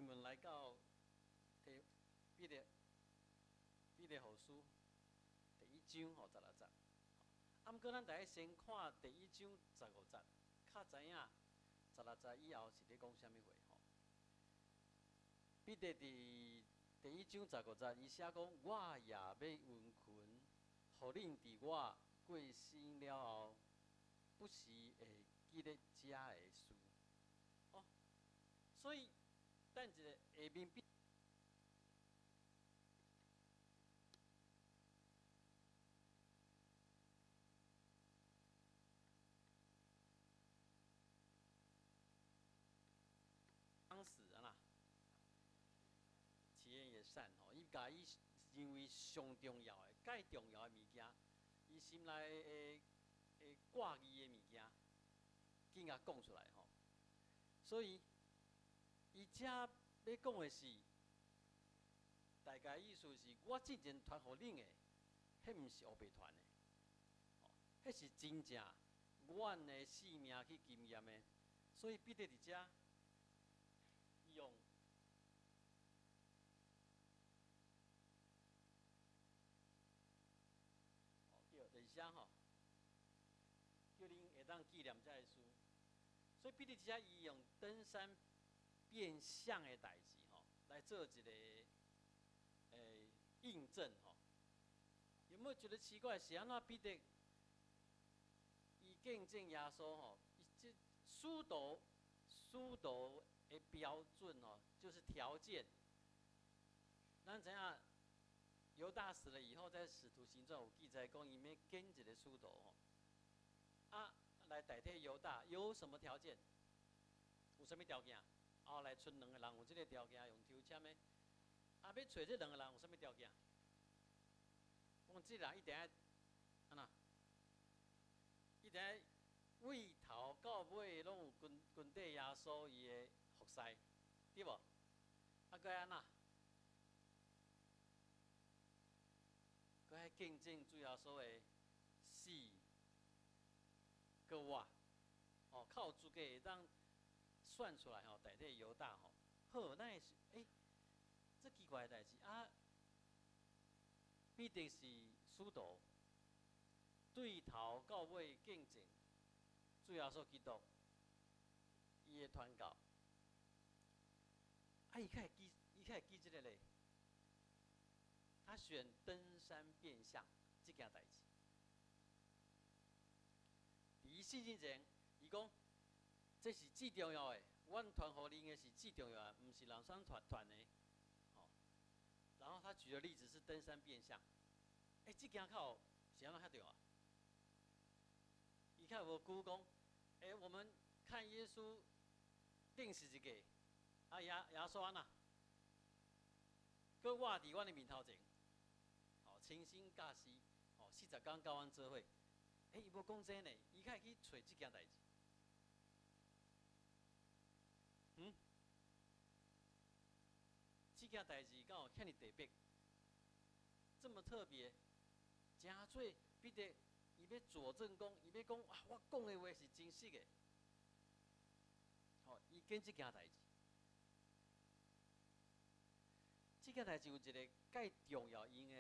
今日来到彼得后书第1章16节。啊，毋过咱大家先看第1章15节，较知影16节以后是咧讲啥物话吼。彼得伫第1章15节，伊写讲：我也要温存，互恁伫我过身了后，不时会记得遮个事。哦，所以等一下下面当时啊啦，其言也善吼，伊甲伊认为上重要的、介重要的物件，伊心内会挂记的物件，紧甲讲出来吼。所以，伊遮要讲的是，大概意思是我之前传互恁的，迄毋是黑白传的，迄是真正阮的性命去经验的。所以彼得伫遮用就是啥吼，叫恁会当纪念遮个事。所以彼得伫遮伊用登山变相的代志吼，来做一个印证吼。有没有觉得奇怪？是安怎彼得伊见证耶稣吼？伊这书读的标准哦，就是条件。咱知影犹大死了以后，在使徒行传有记载讲，伊要建一个书读吼。啊，来代替犹大有什么条件？有什么条件？后来剩2个人有这个条件，用抽签的。啊，要找这2个人有什么条件？讲这人一定要安那？一定要为头到尾拢有跟对耶稣伊的服侍，对无？啊，搁安那？搁还见证主耶稣的死，搁活，哦，较有资格会当算出来吼，代替犹大吼。好，那是这奇怪的代志啊！必定是使徒对头到尾见证主耶稣基督伊的传教。啊，伊较会记这个咧。他选登山变相这件代志。伊信之前，伊讲这是最重要的，阮传互恁的是最重要的，毋是人山传的。哦，然后他举的例子是登山变相。这件较是安怎遐重要？伊较无句讲，我们看耶稣钉十字架，啊耶稣安那？佮我伫阮的面头前，倾心尬死，40天教阮做伙。伊无讲真呢，伊较会去找这件代志。这件代志敢有遐尼特别？这么特别，真做彼得伊要佐证讲，伊要讲啊，我讲的话是真实的。伊跟这件代志。这件代志有一个介重要，因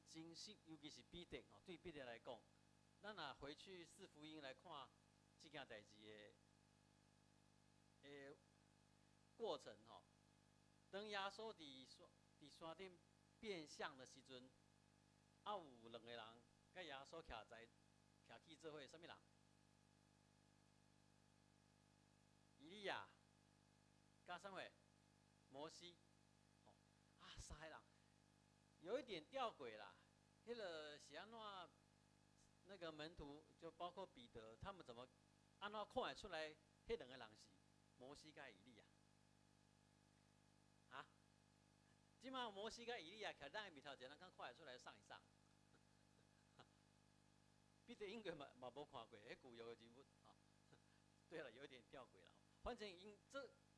真实，尤其是彼得对彼得来讲，咱若回去4福音来看这件代志的过程吼。当耶稣伫山顶变相的时阵，有2个人甲耶稣徛起做伙，什么人？以利亚，加啥货？摩西。3个人有一点吊诡啦。迄个是安怎？那个门徒就包括彼得，他们怎么安怎看得出来？迄2个人是摩西甲以利亚。即马摩西甲以利亚徛咱的面头前，咱敢看得出来上一上？彼得应该嘛无看过迄旧约的人物对了，有一点吊诡啦。反正因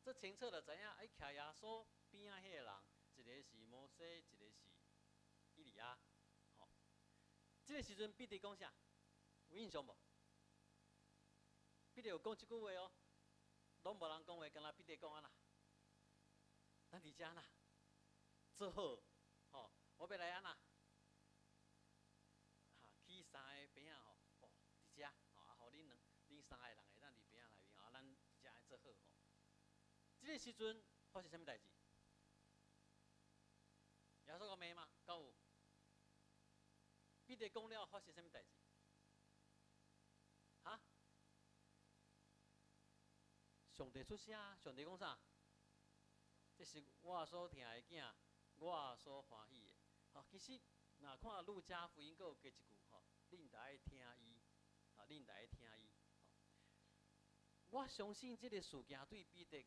这清楚就知影，徛耶稣边仔迄个人，一个是摩西，一个是以利亚。这个时阵彼得讲啥？有印象无？彼得有讲这句话哦，拢无人讲话，敢若彼得讲安那？伫遮啦，做好，吼，我要来安那，起三个边仔吼，哦，伫遮，吼，啊，互恁三个人会当伫边仔内面，啊，咱伫遮爱做好吼。这个时阵发生啥物代志？耶稣讲咩嘛？敢有？彼得讲了发生啥物代志？哈？上帝出声，上帝讲啥？这是我所听的囝，我所欢喜的。好，其实若看路加福音，阁有加一句吼，恁得爱听伊，啊，恁得爱听伊。我相信这个事件对彼得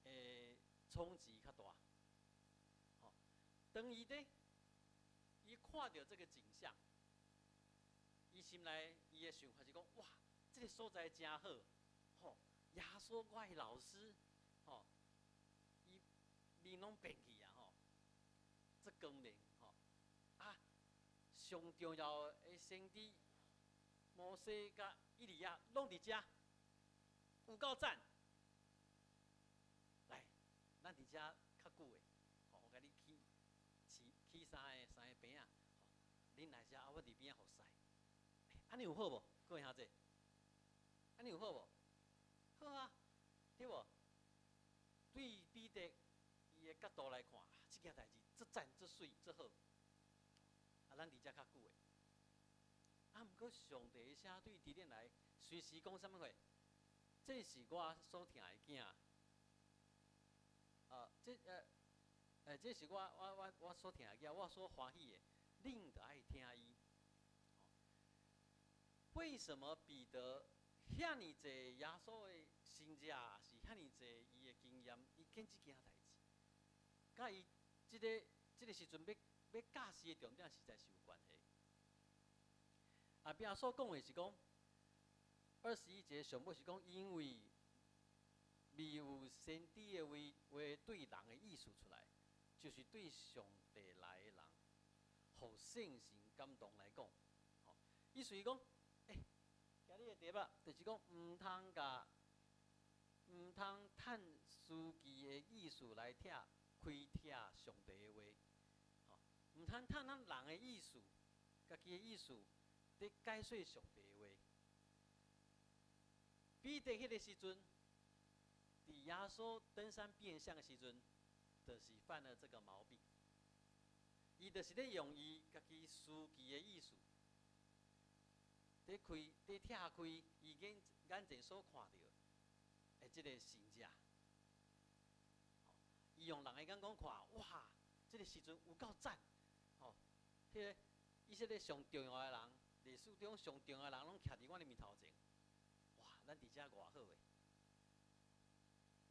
的冲击较大。好，当伊咧，伊看到这个景象，伊心内伊的想法是讲：哇，这个所在真好，吼，耶稣我的老师，吼。面拢变去啊吼，这光明吼啊，上重要的先知摩西甲以利亚拢伫遮，有够赞！来，咱伫遮较久诶，吼，我甲你起三个边仔，吼，恁来遮啊，我伫边仔服侍，安尼有好无？各位兄弟，安尼有好无？好啊，对无？对彼得。伊的角度来看，这件代志这赞、这水、这好，啊，咱伫遮较久诶。啊，毋过上帝的声对伫恁来，随时讲啥物话？这是我所听的囝，这是我所听的囝，我所欢喜的，恁得爱听伊。为什么彼得遐尼济耶稣的信者，是遐尼济伊的经验，伊见即件代志？甲伊即个时阵要教示的重点实在是有关系。后壁所讲的是讲21节上尾是讲，因为未有先知的话对人的意思出来，就是对上帝来的人，互圣神感动来讲。吼，意思是讲，今日的题目就是讲，毋通趁司机的意思来拆。开拆上帝的话，吼，毋通趁咱人的意思、家己的意思，伫解说上帝的话。彼得迄个时阵，伫耶稣登山变相的时阵，就是犯了这个毛病。伊就是咧用伊家己司机的意思，伫拆开伊眼前所看到的即个神者。伊用人的眼光看，哇，这个时阵有够赞，吼，伊说咧上重要的人，历史中上重要的人拢徛伫我的面头前，哇，咱伫遮偌好诶！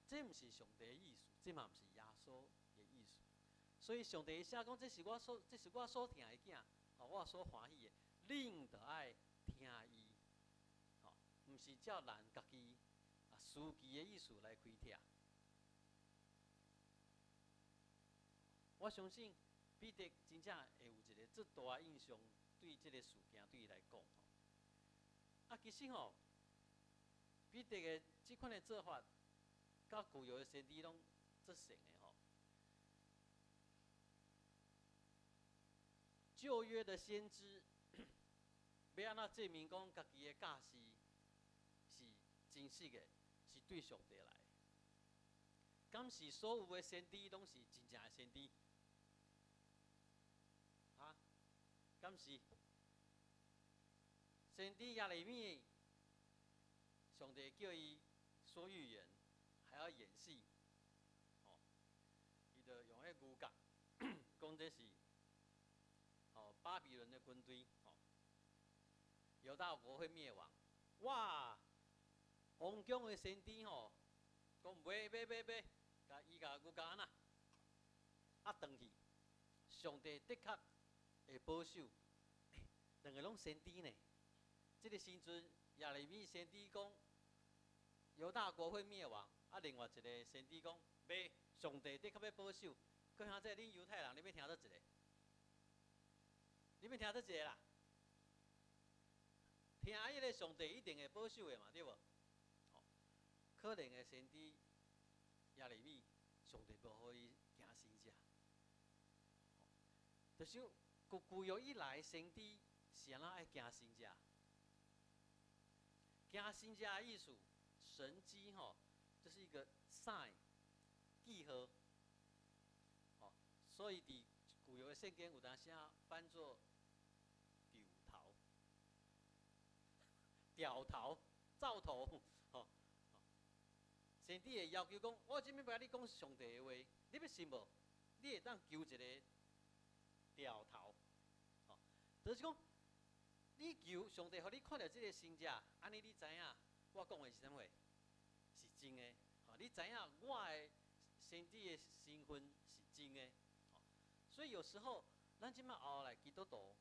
这毋是上帝的意思，这嘛毋是耶稣的意思。所以上帝写讲，这是我所听的囝，吼，我所欢喜的，恁得爱听伊，吼，毋是照人家己司机的意思来开拆。我相信彼得真正会有一个最大印象，对这个事件对伊来讲，啊，其实吼，彼得的这款的做法，甲旧约的先知拢足像的吼。旧约的先知，要安怎证明讲家己的教是真实的，是对上帝来的？敢是所有的先知拢是真正的先知？敢是？先知亚利米，上帝叫伊说预言，还要演戏，哦，伊就用迄牛角，讲这是巴比伦的军队，犹大国会灭亡。哇！王宫的先知吼，讲袂，甲伊甲牛角安那压断去，上帝的确会保守。两个拢先知呢。这个时阵，亚利米先知讲犹大国会灭亡，啊，另外一个先知讲袂，上帝的确要保守。各位兄弟，恁犹太人，你要听倒一个？你要听倒一个啦？听迄个上帝一定会保守的嘛，对无？可能的先知亚利米，上帝无互伊行神者。就是古有以来，先知是安怎爱行神者？行神者的意思，神迹吼，这是一个 sign 记号。哦，所以伫古有的圣经有当时翻作掉头、掉头、兆头，吼。先知会要求讲，我即摆要甲你讲上帝的话，你要信无？你会当求一个掉头，吼，就是讲，你求上帝，互你看到即个神者，安尼你知影我讲的是啥货？是真的。吼，你知影我的先知的身份是真的。吼，所以有时候咱即摆后来基督徒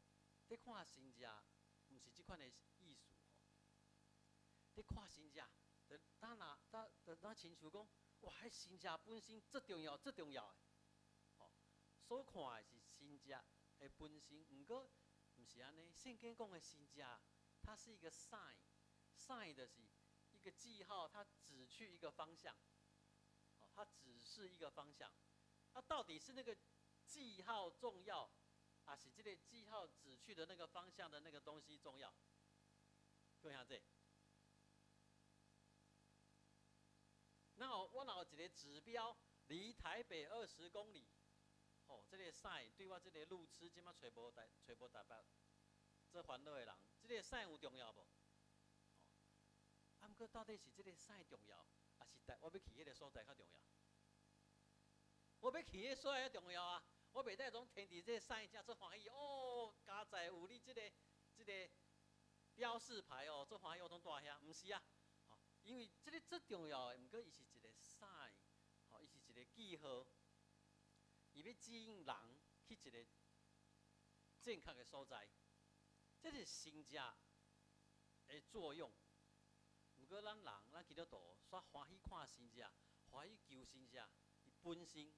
在看神者，毋是即款的意思。在看神者。咱亲像讲，哇，迄神者本身最重要、最重要诶。吼，所看诶是神者诶本身，毋过毋是安尼。圣经讲诶神者，它是一个 sign 的是一个记号，它指去一个方向。哦，它指示一个方向。它到底是那个记号重要，还是这个记号指去的那个方向的那个东西重要？各位兄弟。我若有一个指标，离台北20公里，哦，这个 sign 对我这个路痴即摆找无台北，做烦恼的人，这个 sign 有重要无？啊，毋过到底是这个 sign 重要，还是我要去迄个所在较重要？我要去迄个所在较重要啊！我袂使总听伫这个 sign 正做欢喜哦，家在有你这个标示牌哦，做欢喜我拢带遐，毋是啊。因为这个最重要的，毋过伊是一个 sign， 吼，伊是一个记号，伊要指引人去一个正确的所在，这是神者的作用。毋过咱基督徒煞欢喜看神者，欢喜求神者，伊本身，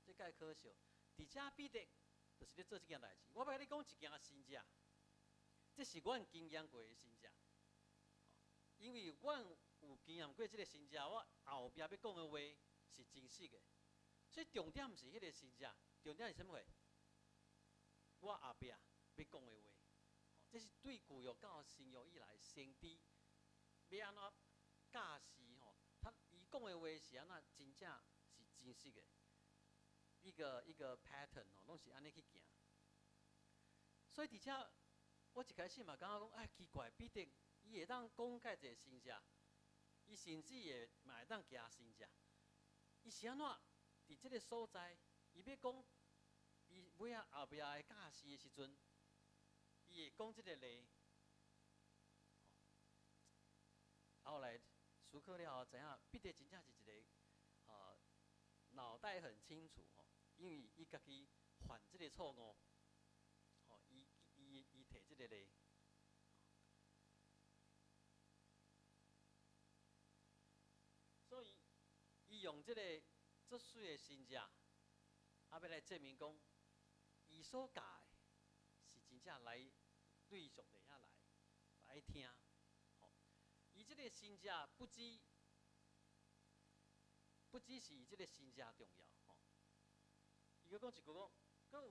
这介可笑。伫遮彼得就是咧做这件代志。我要甲你讲一件神者，这是阮经验过的神者，因为阮有经验过这个神者，我后壁要讲的话是真实的，所以重点毋是迄个神者，重点是啥物？我后壁要讲的话，这是对旧约到新约以来先知要安怎教示吼，伊讲的话是安怎真正是真实的，一个 pattern 吼，拢是安尼去行。所以伫遮，我一开始嘛感觉讲，哎奇怪，彼得伊会当讲介一个神者。伊甚至也嘛会当行神者，伊是安怎？伫即个所在，伊要讲，伊尾后壁会教示的时阵，伊会讲即个例。后来思考了后，知影彼得真正是一个脑袋很清楚吼，因为伊家己犯即个错误，吼，伊摕即个例。所以，伊用这个足水的神者，要来证明讲，伊所教的是真正来对上帝遐来听。吼，伊这个神者不只是伊这个神者重要，吼。伊佮讲一句讲，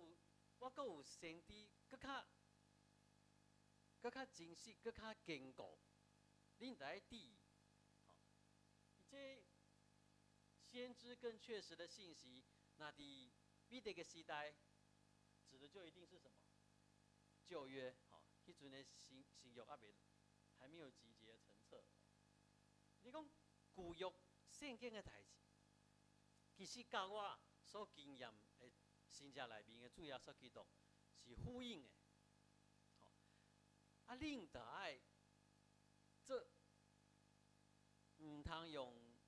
我佮有先知，佮较真实，佮较坚固，恁得爱注意。这先知更确实的信息，那伫彼得的时代，指的就一定是什么？旧约，好，迄阵的新约还没有集结成册。你讲旧约圣经的代志，其实甲我所经验的神者内面的主要说基督是呼应的。好，啊，恁得爱这。毋通用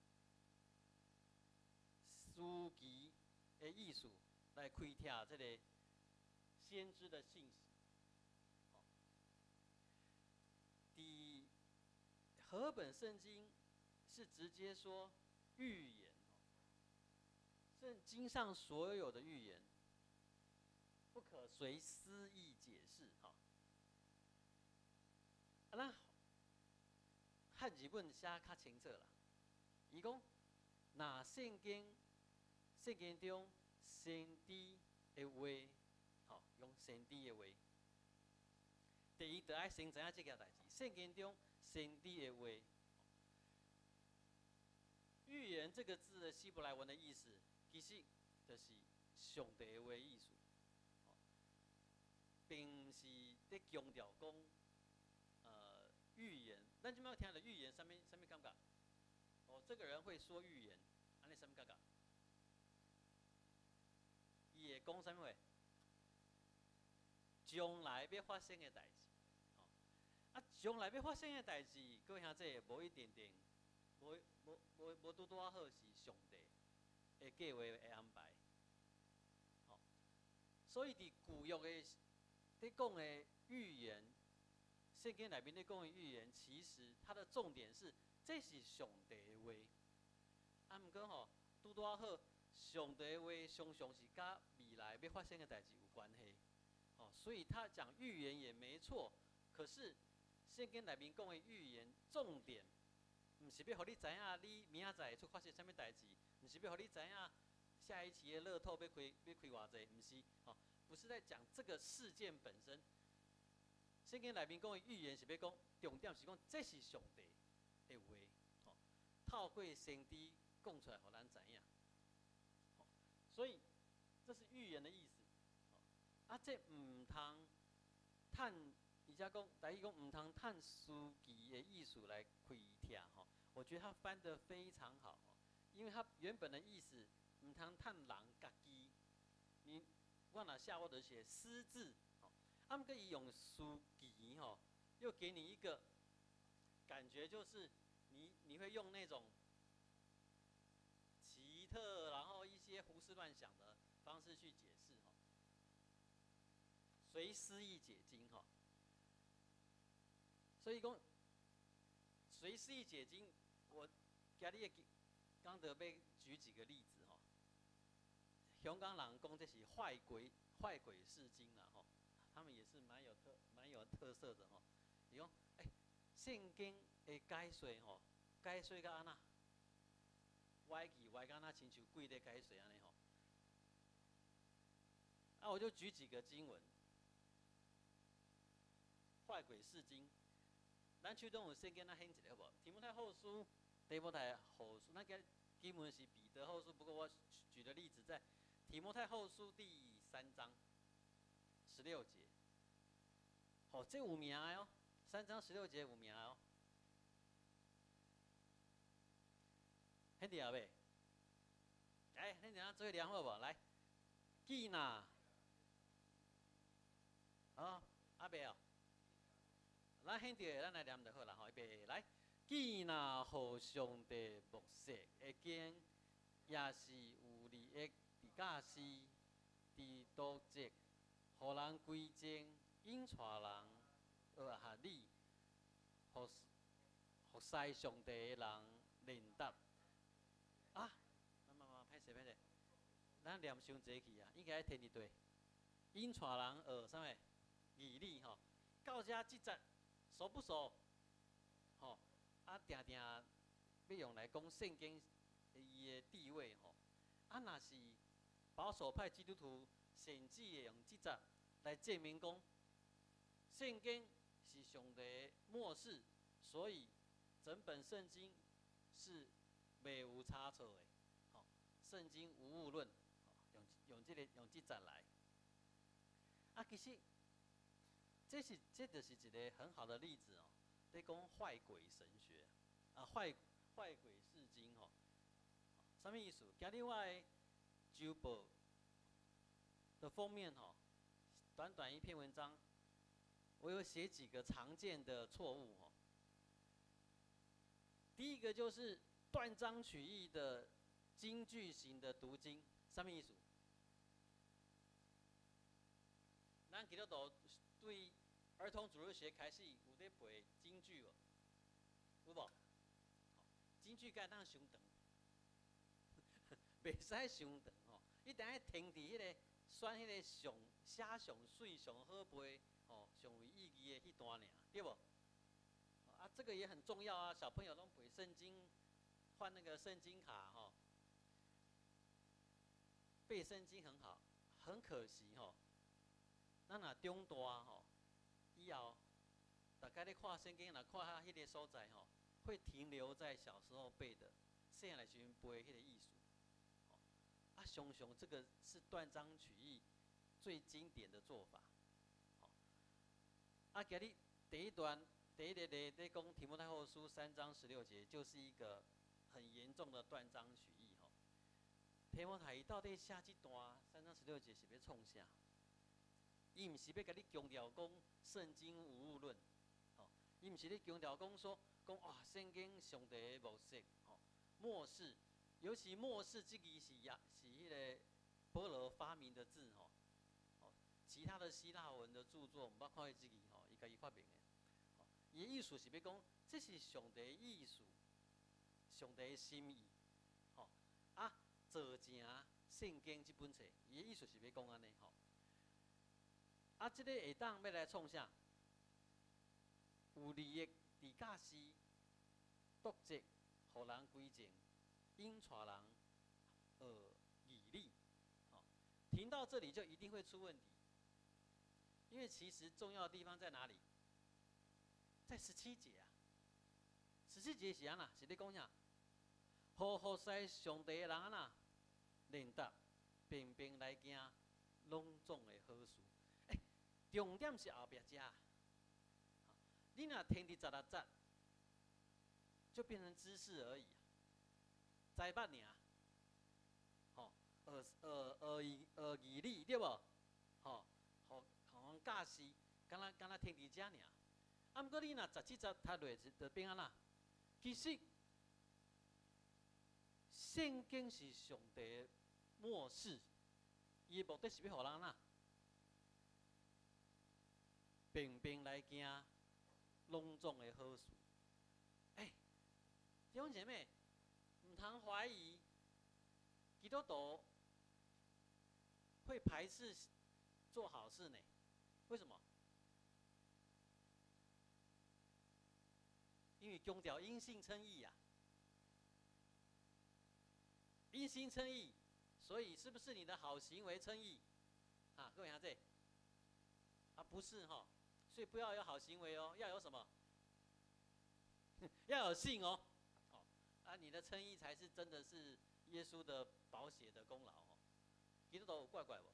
书记的意思来开拓这个先知的信息。第和本圣经是直接说预言，圣经上所有的预言不可随私意解释。哈，那。汉字本写较清楚啦。伊讲，若圣经圣经中先知的话，吼，用先知的话。第一，就爱先知影这件代志。圣经中先知的话，预言这个字的希伯来文的意思，其实就是上帝的话意思，并不是在强调讲，预言。咱即摆听到预言，什么感觉？哦，这个人会说预言，安尼什么感觉？伊会讲什么话？将来要发生的代志。啊，将来要发生的代志，各位兄弟，无一定定，无拄好是上帝的计划的安排。好，所以伫旧约的在讲的预言，圣经内面在讲的预言，其实它的重点是，这是上帝的话。啊，毋过吼，拄好，上帝的话常常是甲未来要发生的代志有关系。哦，所以他讲预言也没错，可是圣经内面讲的预言重点，唔是要互你知影你明仔载会出发生什么代志，唔是要互你知影下一期的乐透要开偌济，唔是，哦，不是在讲这个事件本身。圣经内面讲的预言是要讲，重点是讲这是上帝的话，哦，透过先知讲出来，互咱知影。哦，所以这是预言的意思。啊，这唔通趁，而且讲，台语讲唔通趁书记的意思来开帖吼，我觉得他翻得非常好，因为他原本的意思唔通趁人家己，我若下我就写私自，啊，毋过伊用书记吼，又给你一个感觉，就是你会用那种奇特，然后一些胡思乱想的方式去解释。随思意解经哈，所以讲随思意解经，我今日刚得要举几个例子哈。香港人讲这是坏鬼释经啦哈，他们也是蛮有特色的哈。伊讲圣经的解说吼，解说到安那，歪去歪到那，亲像鬼在解说安尼吼。啊，我就举几个经文。坏鬼释经，咱手中有圣经，咱显一个好无？提摩太后书，提摩太后书，咱基本是彼得后书，不过我举的例子在提摩太后书第3章16节。哦，这有名的哦，3章16节有名的哦。迄条未？来，恁俩做量好无？来，记哪？哦，阿伯哦。咱现在咱来念就好啦，吼，预备来。既那互上帝牧师的经，也是有利益的教师，伫督责，互人归正，引带人学合理，服侍上帝的人认得。啊，歹势，咱念伤济去啊，应该填伫对。引带人学啥物？义理吼，到遮即节。熟不熟？吼，啊，定要用来讲圣经伊的地位吼。啊，若是保守派基督徒，甚至会用即节来证明讲，圣经是上帝末世，所以整本圣经是袂有差错的。吼，圣经无误论，用即节来。啊，其实。这就是一个很好的例子哦，在讲坏鬼神学啊，坏鬼释经吼，什么意思？今日我的周报的封面吼，短短一篇文章，我有写几个常见的错误吼。第一个就是断章取义的京剧型的读经，什么意思？咱基督徒对儿童主日学开始有在背京剧无？有无？京剧该当伤长，袂使伤长吼。一定要停伫迄个选迄个写上水、上好背、哦上有意义的迄段尔，对无？啊，这个也很重要啊，小朋友拢背圣经，换那个圣经卡吼。圣经很好，很可惜吼，咱若长大吼，以后大概咧看圣经，若看下迄个所在吼，会停留在小时候背的，细汉的时阵背迄个意思。啊，常常这个是断章取义最经典的做法。啊，今日第一个在讲提摩太后书3章16节，就是一个很严重的断章取义吼。提摩太到底写这段3章16节是要创啥？伊毋是要甲你强调讲圣经无误论，吼，伊毋是咧强调讲说哇圣经上帝的模式，吼，末世，尤其末世这个是迄个保罗发明的字吼，其他的希腊文的著作，毋捌看过这个吼，伊家己发明的。伊的意思是要讲，这是上帝的意思，上帝的心意，吼啊，做成圣经这本册，伊的意思是要讲安尼吼。啊，这个下当要来创啥？有利益伫教师，读者，互人归正，应带人义理。停到这里就一定会出问题，因为其实重要的地方在哪里？在17节啊。17节是安那？是咧讲啥？好服侍上帝的人安那？练达平平来行，隆重的好事。重点是后壁遮。你若听伫16节，就变成知识而已，知捌尔。学义理对无？吼，互教师，敢若听伫遮尔。啊，毋过你若17节读落，就变安那？其实，圣经是上帝的末世，伊的目的是要互人哪？平平来行，隆重的好事。弟兄姐妹，唔通怀疑基督徒会排斥做好事呢？为什么？因为强调因信称义啊，因信称义，所以是不是你的好行为称义？啊，各位兄弟，啊不是哈，所以不要有好行为哦，要有什么？要有信哦。啊，你的称义才是真的是耶稣的宝血的功劳哦。基督徒有怪怪无？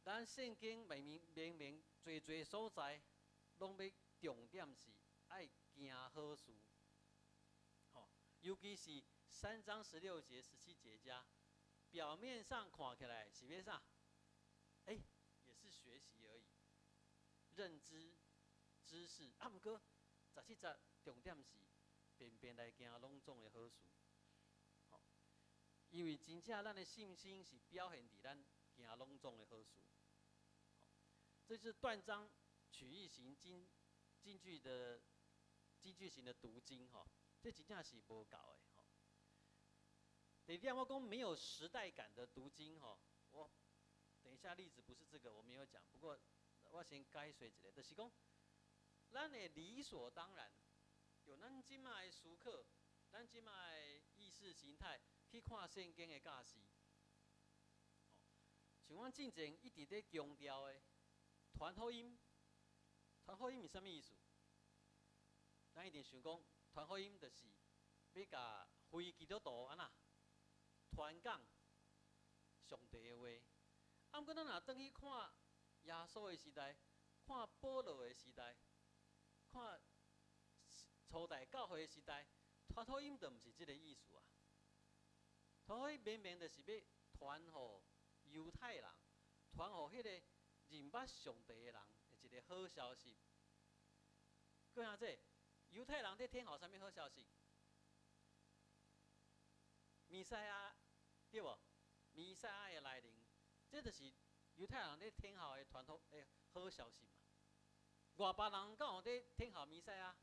咱圣经明明侪所在，拢要重点是爱行好事。尤其是3章16节、17节加，表面上看起来是要啥？也是学习而已，认知、知识。啊，毋过17节重点是平平来行隆重的好事。因为真正咱的信心是表现伫咱行隆重的好事。这就是断章取义型京剧型的读经哈，这真正是无够的哈。第二，我讲没有时代感的读经哈，我等一下例子不是这个，我没有讲，不过我先解说一下，就是讲，咱的理所当然，有咱即卖的思考，咱即卖的意识形态去看圣经的教示。像阮之前一直在强调的传福音，传福音是啥物意思？咱一定想讲，传福音就是要甲非基督徒安那传讲上帝的话。啊，毋过咱若转去看耶稣的时代，看保罗的时代，看初代教会的时代，传福音就毋是这个意思啊。传福音明明就是要传互犹太人，传互迄个认捌上帝的人的一个好消息。各位兄弟，犹太人在听候啥物好消息？弥赛亚对无？弥赛亚的来临，这就是犹太人在听候的传统的好消息嘛。外邦人敢有在听候弥赛亚？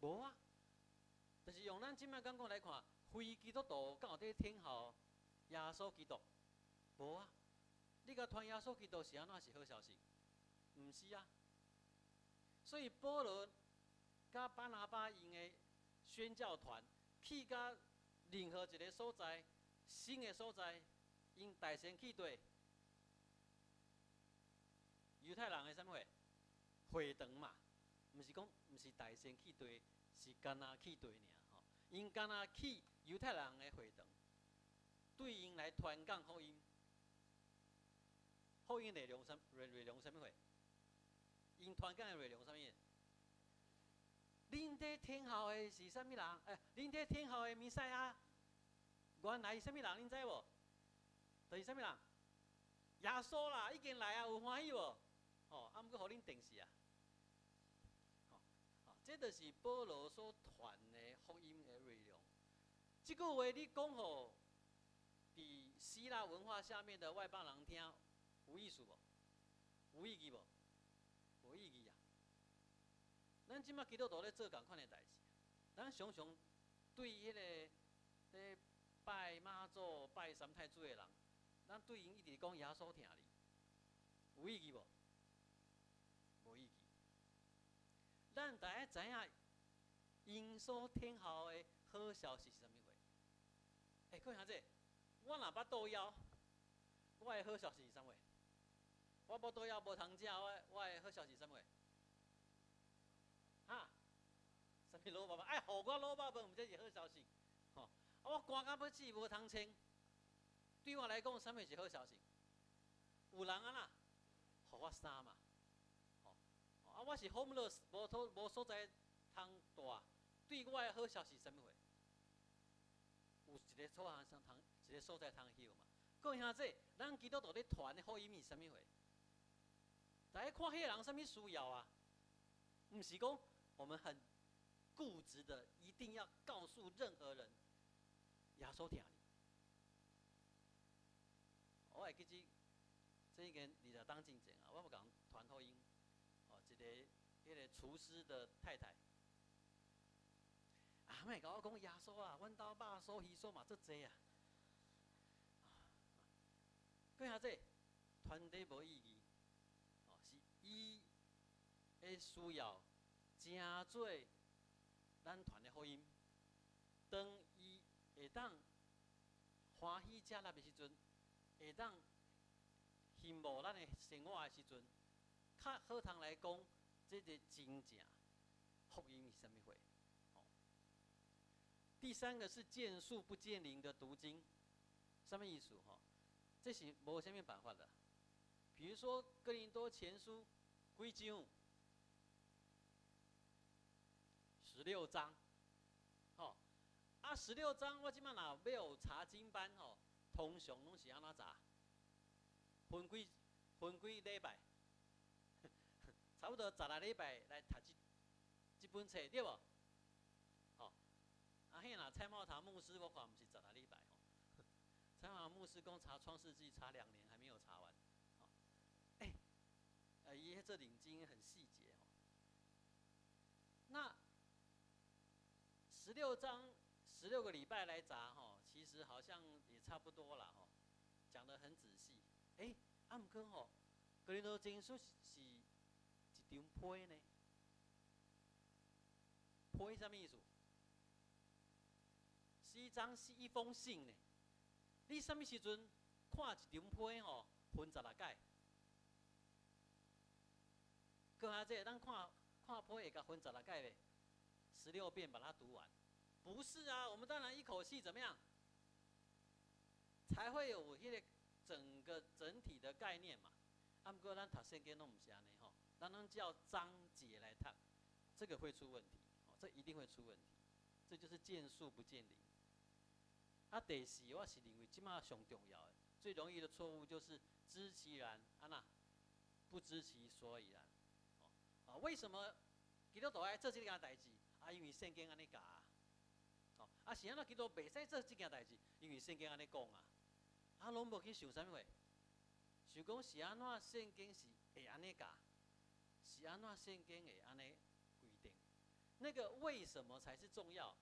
无啊，就是用咱即摆感觉来看，非基督徒敢有在听候耶稣基督？无啊。你甲传耶稣基督是安怎是好消息？毋是啊。所以保罗甲巴拿巴因的宣教团去甲任何一个所在，新的所在，因大先去对犹太人的什么会？会堂嘛，毋是讲毋是大先去对，是干那去对尔吼。因干那去犹太人的会堂，对因来传讲福音。福音内容什么会？因传讲的内容什么？恁在天后的是啥物人？恁在天后的弥赛亚，原来是啥物人？恁知无？就是啥物人？耶稣啦，已经来啊，有欢喜无？哦，啊，毋过互恁定死啊！这就是保罗所传的福音的内容。这句话你讲互伫希腊文化下面的外邦人听，有意思无？有意义无？无意义啊！咱即马基督徒咧做共款的代志，咱常常对迄个拜妈祖、拜三太子的人，咱对因一直讲耶稣听你，有意义无？无意义。咱大家知影，因所听候的好消息是啥物话？各位兄弟，我若捌倒枵，我的好消息是啥物？我无倒枵无通食，我的好消息是啥物？哈？啥物卤肉饭？爱互我卤肉饭，毋才是好消息。吼、我寒到要死，无通穿。对我来讲，啥物是好消息？有人啊啦，互我衫嘛。我是 homeless， 无所在通住。对我的好消息是啥物话？有一个所在通休嘛。各位兄弟，咱基督徒咧传的福音是啥物话？大家看迄个人啥物需要啊？毋是讲我们很固执的一定要告诉任何人，耶稣听你。我会记这已经20当进前啊，我要讲传福音。一个厨师的太太，莫甲我讲耶稣啊，阮兜肉酥、鱼酥嘛足济啊。各位兄弟，传递无意义，是伊的需要真做咱传的福音。当伊会当欢喜吃力的时阵，会当羡慕咱的生活的时阵。较好通来讲，这个真正福音是啥物货？第三个是见树不见林的读经，什么意思？这是无啥物办法的。比如说哥林多前书几章，16章，16章我即摆若要有查经班通常拢是安怎查？分几礼拜？差不多16礼拜来读这本册，对无？迄若蔡茂堂牧师，我看毋是16礼拜蔡茂堂牧师讲查创世纪查2年还没有查完。伊这领经很细节那16章16个礼拜来查其实好像也差不多啦讲得很仔细。毋过哥林多前书是一张批呢？批什么意思？是一封信呢。你什么时阵看一张批分16解？各位姐，咱看批会甲分16解袂？16遍把它读完？不是啊，我们当然一口气怎么样，才会有迄个整体的概念嘛。不过咱读圣经拢毋是安尼咱能叫章节来读，这个会出问题这一定会出问题。这就是见树不见林。第4，我是认为即马上重要的、最容易的错误就是知其然，不知其所以然。为什么基督徒爱做这件代志？因为圣经安尼教是安怎基督徒袂使做这件代志？因为圣经安尼讲拢无去想啥物话？想讲是安怎圣经是会安尼教？是安怎圣经会安尼规定？那个为什么才是重要？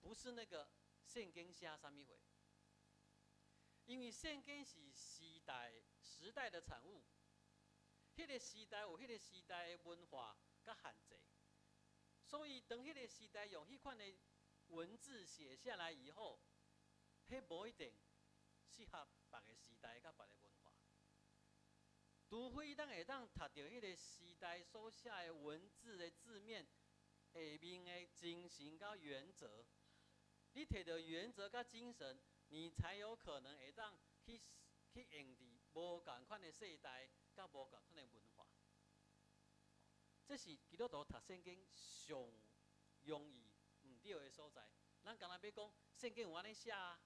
不是那个圣经写啥物话？因为圣经是时代的产物，迄个时代有迄个时代的文化甲限制，所以当迄个时代用迄款的文字写下来以后，迄迄无一定适合别个时代甲别个文化。除非咱会当读到迄个时代所写的文字的字面下面的精神甲原则，你摕到原则甲精神，你才有可能会当去用伫无共款的世代甲无共款的文化。这是基督徒读圣经上容易唔对的所在。咱刚才要讲圣经有安尼写啊，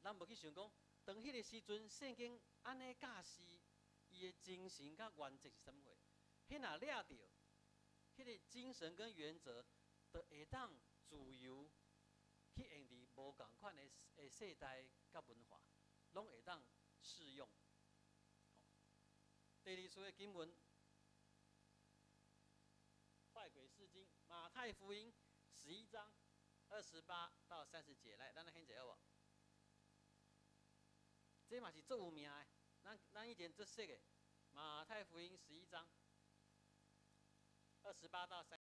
咱无去想讲。当迄个时阵，圣经安尼教示，伊的精神甲原则是啥物货？迄若抓到迄个精神跟原则，就会当自由去用伫无共款的世代甲文化，拢会当适用。第二处的经文，快轨释经，马太福音11章28到30节，来，咱来看一下好无？这嘛是最有名的，咱以前最熟的，马太福音11章28到30